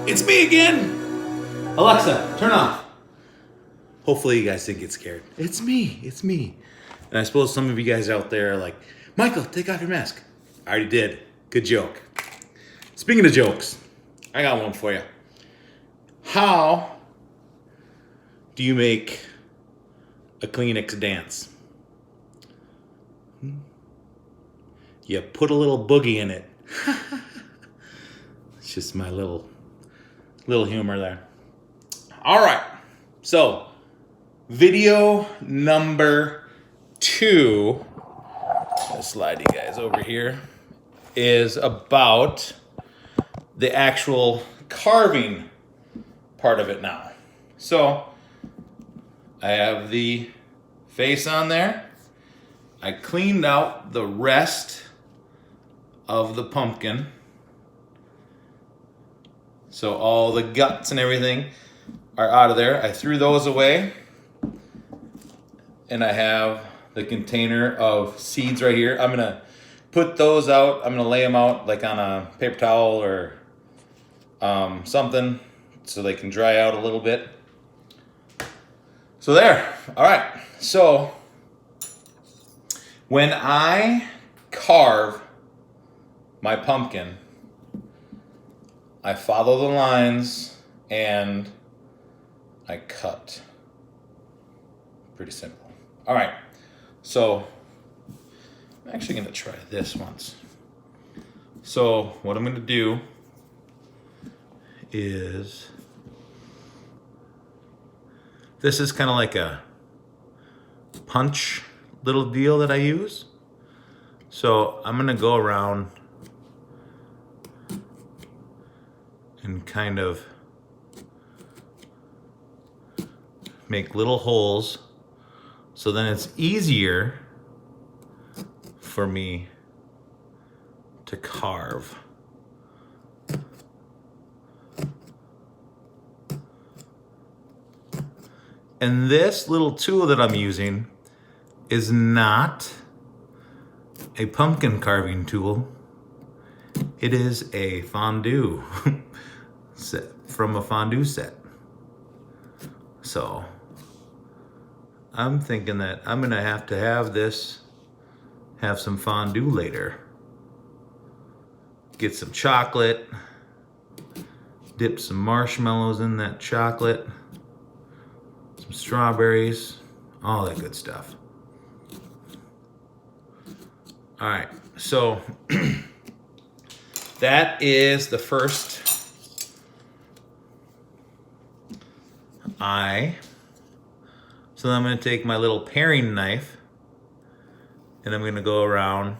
It's me again! Alexa, turn off. Hopefully you guys didn't get scared. It's me. And I suppose some of you guys out there are like, Michael, take off your mask. I already did. Good joke. Speaking of jokes, I got one for you. How do you make a Kleenex dance? You put a little boogie in it. It's just my little humor there. All right. So, video number 2, I'll slide you guys over here, is about the actual carving part of it now. So, I have the face on there. I cleaned out the rest of the pumpkin. So all the guts and everything are out of there. I threw those away. And I have the container of seeds right here. I'm gonna put those out. I'm gonna lay them out like on a paper towel or something so they can dry out a little bit. So there, all right. So when I carve my pumpkin, I follow the lines and I cut. Pretty simple. All right, so I'm actually gonna try this once. So what I'm gonna do is, this is kind of like a punch little deal that I use. So I'm gonna go around and kind of make little holes so then it's easier for me to carve. And this little tool that I'm using is not a pumpkin carving tool. It is a fondue set from a fondue set. So I'm thinking that I'm gonna have to have some fondue later. Get some chocolate, dip some marshmallows in that chocolate, some strawberries, all that good stuff. All right, so that is the first eye. So then I'm going to take my little paring knife and I'm going to go around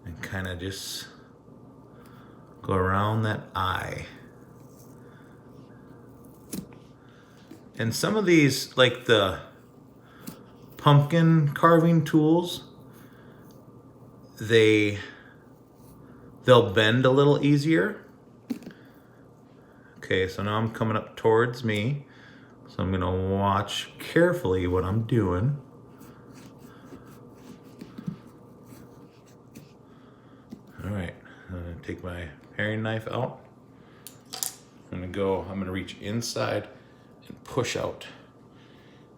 and kind of just go around that eye. And some of these, like the pumpkin carving tools, they'll bend a little easier. Okay, so now I'm coming up towards me. So I'm gonna watch carefully what I'm doing. All right, I'm gonna take my paring knife out. I'm gonna reach inside and push out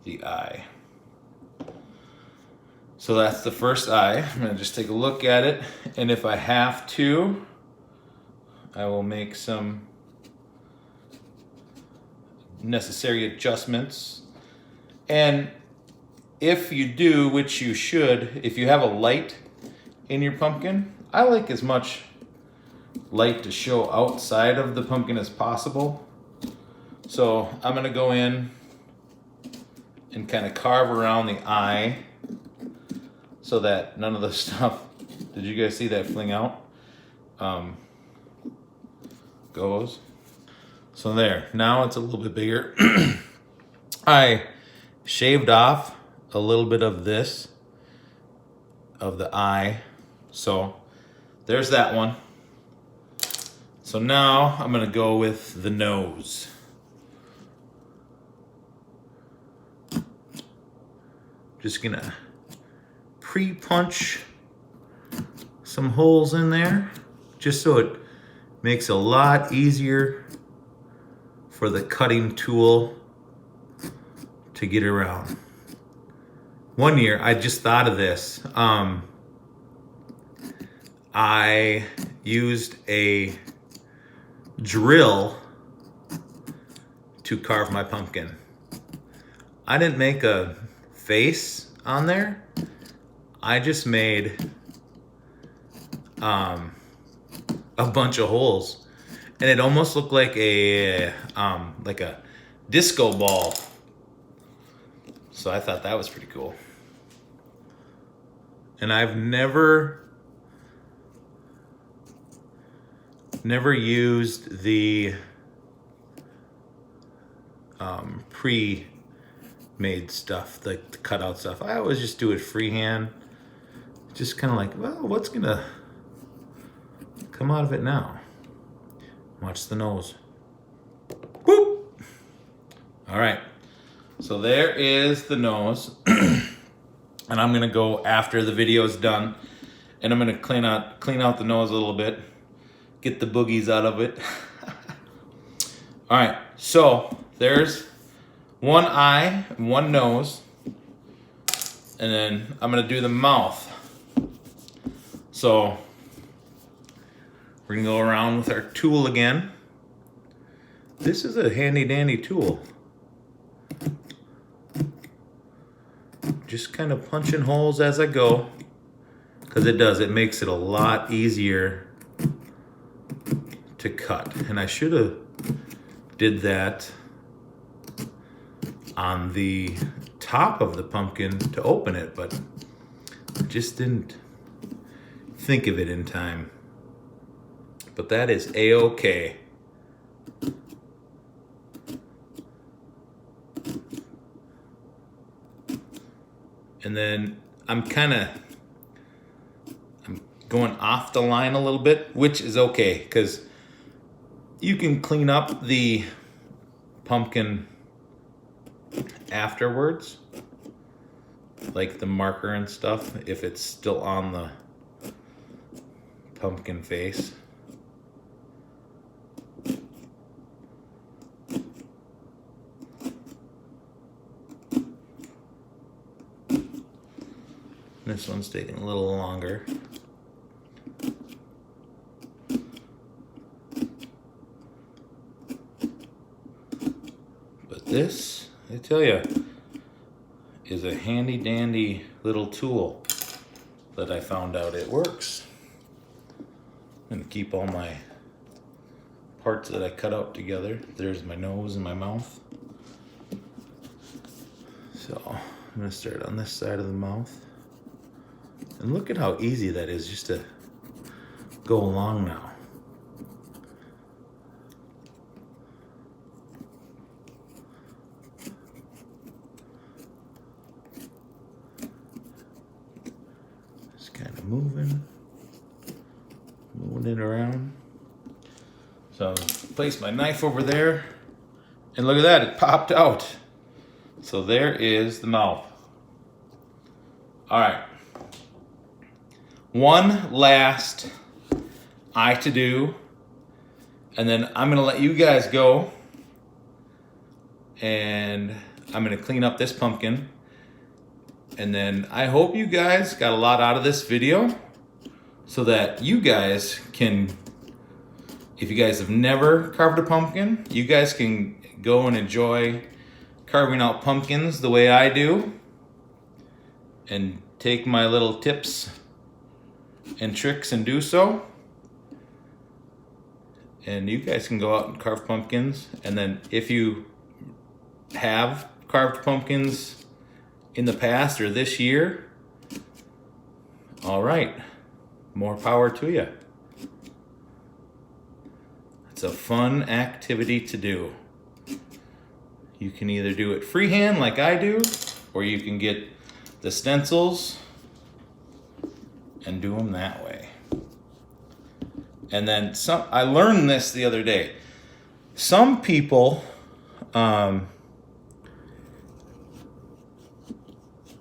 the eye. So that's the first eye. I'm gonna just take a look at it, and if I have to, I will make some necessary adjustments. And if you do, which you should, if you have a light in your pumpkin, I like as much light to show outside of the pumpkin as possible. So I'm gonna go in and kind of carve around the eye so that none of the stuff, did you guys see that fling out? Goes. So there, now it's a little bit bigger. I shaved off a little bit of this, of the eye. So there's that one. So now I'm gonna go with the nose. Just gonna pre-punch some holes in there just so it Makes it a lot easier for the cutting tool to get around. One year, I just thought of this. I used a drill to carve my pumpkin. I didn't make a face on there. I just made a bunch of holes, and it almost looked like a disco ball. So I thought that was pretty cool. And I've never used the pre-made stuff, like the cutout stuff. I always just do it freehand. Just kind of like, well, what's gonna come out of it now? Watch the nose. Boop! All right, so there is the nose. And I'm gonna go after the video is done, and I'm gonna clean out the nose a little bit, get the boogies out of it. All right, so there's one eye, one nose, and then I'm gonna do the mouth. So we're gonna go around with our tool again. This is a handy dandy tool. Just kind of punching holes as I go, because it makes it a lot easier to cut. And I should have did that on the top of the pumpkin to open it, but I just didn't think of it in time. But that is a-okay. And then I'm going off the line a little bit, which is okay, because you can clean up the pumpkin afterwards, like the marker and stuff, if it's still on the pumpkin face. This one's taking a little longer. But this, I tell you, is a handy dandy little tool that I found out it works. I'm gonna keep all my parts that I cut out together. There's my nose and my mouth. So I'm gonna start on this side of the mouth. And look at how easy that is just to go along now. Just kind of moving it around. So place my knife over there, and look at that, it popped out. So there is the mouth. All right. One last eye to do, and then I'm gonna let you guys go, and I'm gonna clean up this pumpkin, and then I hope you guys got a lot out of this video, so that you guys can, if you guys have never carved a pumpkin, you guys can go and enjoy carving out pumpkins the way I do, and take my little tips and tricks and do so. And you guys can go out and carve pumpkins. And then if you have carved pumpkins in the past or this year, all right, more power to you. It's a fun activity to do. You can either do it freehand like I do, or you can get the stencils and do them that way. And then I learned this the other day. Some people,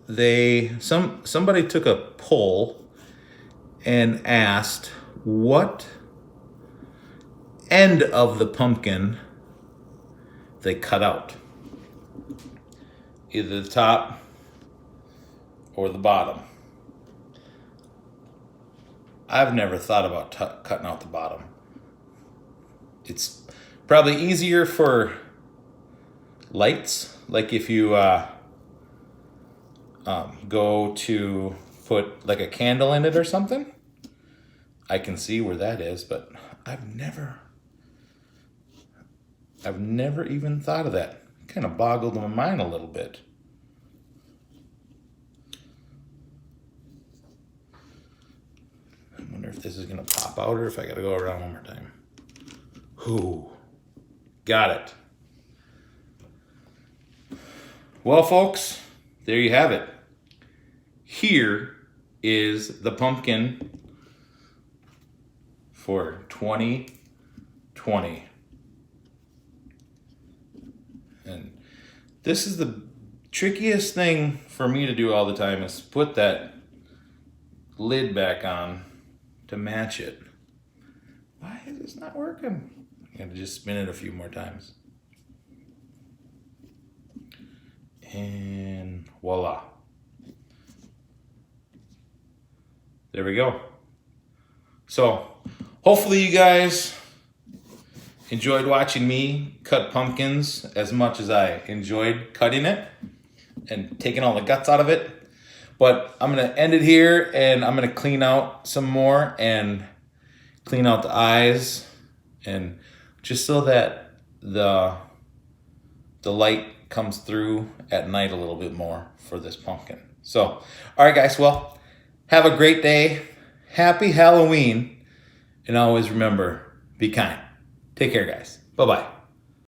somebody took a poll and asked, what end of the pumpkin they cut out. Either the top or the bottom. I've never thought about cutting out the bottom. It's probably easier for lights, like if you go to put like a candle in it or something. I can see where that is, but I've never even thought of that. Kind of boggled my mind a little bit. I wonder if this is gonna pop out or if I gotta go around one more time. Ooh, got it. Well, folks, there you have it. Here is the pumpkin for 2020. And this is the trickiest thing for me to do all the time is put that lid back on to match it. Why is this not working? I gotta just spin it a few more times. And voila. There we go. So hopefully you guys enjoyed watching me cut pumpkins as much as I enjoyed cutting it and taking all the guts out of it. But I'm gonna end it here and I'm gonna clean out some more and clean out the eyes, and just so that the light comes through at night a little bit more for this pumpkin. So, all right guys, well, have a great day. Happy Halloween. And always remember, be kind. Take care, guys. Bye-bye.